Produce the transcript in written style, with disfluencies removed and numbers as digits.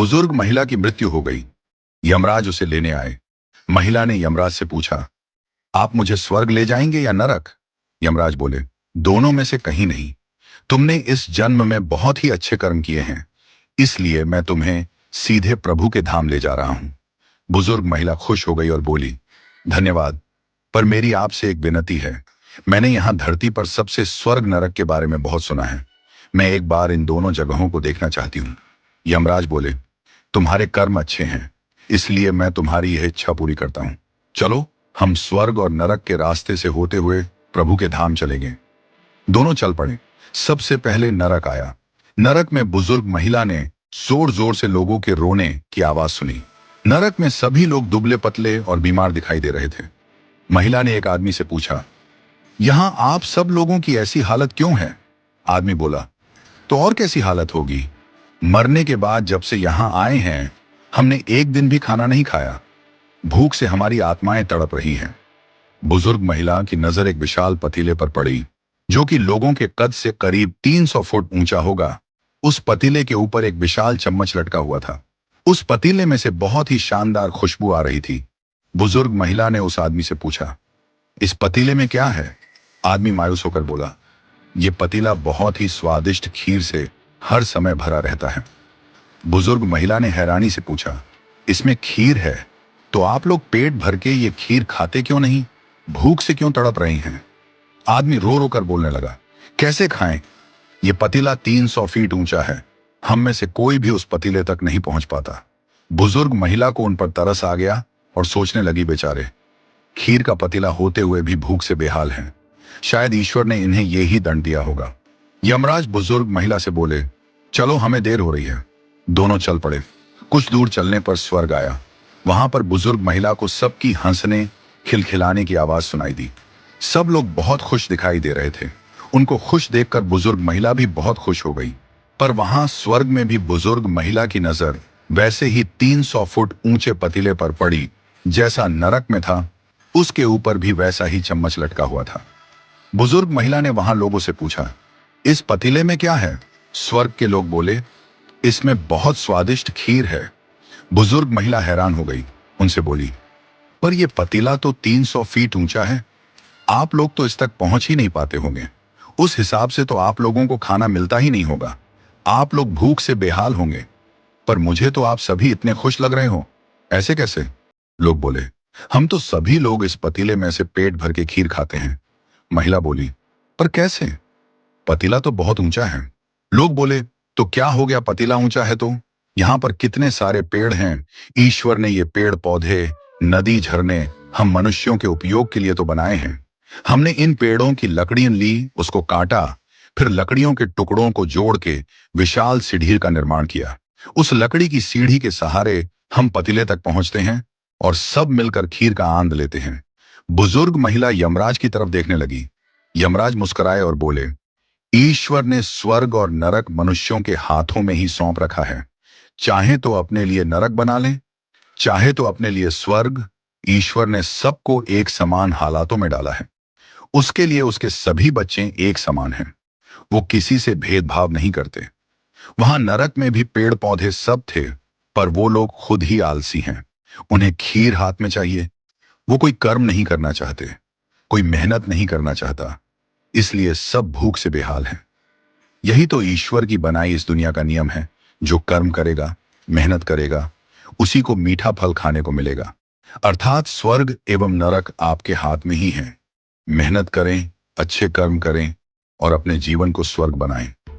बुजुर्ग महिला की मृत्यु हो गई। यमराज उसे लेने आए। महिला ने यमराज से पूछा, आप मुझे स्वर्ग ले जाएंगे या नरक? यमराज बोले, दोनों में से कहीं नहीं। तुमने इस जन्म में बहुत ही अच्छे कर्म किए हैं, इसलिए मैं तुम्हें सीधे प्रभु के धाम ले जा रहा हूं। बुजुर्ग महिला खुश हो गई और बोली, धन्यवाद, पर मेरी आपसे एक विनती है। मैंने यहां धरती पर सबसे स्वर्ग नरक के बारे में बहुत सुना है। मैं एक बार इन दोनों जगहों को देखना चाहती हूँ। यमराज बोले, तुम्हारे कर्म अच्छे हैं, इसलिए मैं तुम्हारी यह इच्छा पूरी करता हूँ। चलो, हम स्वर्ग और नरक के रास्ते से होते हुए प्रभु के धाम चलेंगे। दोनों चल पड़े। सबसे पहले नरक आया। नरक में बुजुर्ग महिला ने जोर जोर से लोगों के रोने की आवाज सुनी। नरक में सभी लोग दुबले पतले और बीमार दिखाई दे रहे थे। महिला ने एक आदमी से पूछा, यहां आप सब लोगों की ऐसी हालत क्यों है? आदमी बोला, तो और कैसी हालत होगी? मरने के बाद जब से यहां आए हैं, हमने एक दिन भी खाना नहीं खाया। भूख से हमारी आत्माएं तड़प रही हैं। बुजुर्ग महिला की नजर एक विशाल पतीले पर पड़ी, जो कि लोगों के कद से करीब 300 फुट ऊंचा होगा। उस पतीले के ऊपर एक विशाल चम्मच लटका हुआ था। उस पतीले में से बहुत ही शानदार खुशबू आ रही थी। बुजुर्ग महिला ने उस आदमी से पूछा, इस पतीले में क्या है? आदमी मायूस होकर बोला, ये पतीला बहुत ही स्वादिष्ट खीर से हर समय भरा रहता है। बुजुर्ग महिला ने हैरानी से पूछा, इसमें खीर है, तो आप लोग पेट भर के ये खीर खाते क्यों नहीं? भूख से क्यों तड़प रहे हैं? आदमी रो रो कर बोलने लगा, कैसे खाएं? ये पतीला 300 फीट ऊंचा है। हम में से कोई भी उस पतीले तक नहीं पहुंच पाता। बुजुर्ग महिला को उन पर तरस आ गया और सोचने लगी, बेचारे खीर का पतीला होते हुए भी भूख से बेहाल हैं। शायद ईश्वर ने इन्हें यही दंड दिया होगा। यमराज बुजुर्ग महिला से बोले, चलो, हमें देर हो रही है। दोनों चल पड़े। कुछ दूर चलने पर स्वर्ग आया। वहां पर बुजुर्ग महिला को सबकी हंसने खिलखिलाने की आवाज सुनाई दी। सब लोग बहुत खुश दिखाई दे रहे थे। उनको खुश देखकर बुजुर्ग महिला भी बहुत खुश हो गई। पर वहां स्वर्ग में भी बुजुर्ग महिला की नजर वैसे ही 300 फुट ऊंचे पतीले पर पड़ी जैसा नरक में था। उसके ऊपर भी वैसा ही चम्मच लटका हुआ था। बुजुर्ग महिला ने वहां लोगों से पूछा, इस पतीले में क्या है? स्वर्ग के लोग बोले, इसमें बहुत स्वादिष्ट खीर है। बुजुर्ग महिला हैरान हो गई। उनसे बोली, पर यह पतीला तो 300 फीट ऊंचा है। आप लोग तो इस तक पहुंच ही नहीं पाते होंगे। उस हिसाब से तो आप लोगों को खाना मिलता ही नहीं होगा। आप लोग भूख से बेहाल होंगे। पर मुझे तो आप सभी इतने खुश लग रहे हो, ऐसे कैसे? लोग बोले, हम तो सभी लोग इस पतीले में से पेट भर के खीर खाते हैं। महिला बोली, पर कैसे? पतीला तो बहुत ऊंचा है। लोग बोले, तो क्या हो गया, पतीला ऊंचा है तो? यहाँ पर कितने सारे पेड़ हैं। ईश्वर ने ये पेड़ पौधे, नदी, झरने हम मनुष्यों के उपयोग के लिए तो बनाए हैं। हमने इन पेड़ों की लकड़ियां ली, उसको काटा, फिर लकड़ियों के टुकड़ों को जोड़ के विशाल सीढ़ी का निर्माण किया। उस लकड़ी की सीढ़ी के सहारे हम पतीले तक पहुंचते हैं और सब मिलकर खीर का आनंद लेते हैं। बुजुर्ग महिला यमराज की तरफ देखने लगी। यमराज मुस्कुराए और बोले, ईश्वर ने स्वर्ग और नरक मनुष्यों के हाथों में ही सौंप रखा है। चाहे तो अपने लिए नरक बना लें, चाहे तो अपने लिए स्वर्ग। ईश्वर ने सबको एक समान हालातों में डाला है। उसके लिए उसके सभी बच्चे एक समान हैं। वो किसी से भेदभाव नहीं करते। वहां नरक में भी पेड़ पौधे सब थे, पर वो लोग खुद ही आलसी हैं। उन्हें खीर हाथ में चाहिए। वो कोई कर्म नहीं करना चाहते, कोई मेहनत नहीं करना चाहता, इसलिए सब भूख से बेहाल हैं। यही तो ईश्वर की बनाई इस दुनिया का नियम है। जो कर्म करेगा, मेहनत करेगा, उसी को मीठा फल खाने को मिलेगा। अर्थात स्वर्ग एवं नरक आपके हाथ में ही है। मेहनत करें, अच्छे कर्म करें और अपने जीवन को स्वर्ग बनाएं।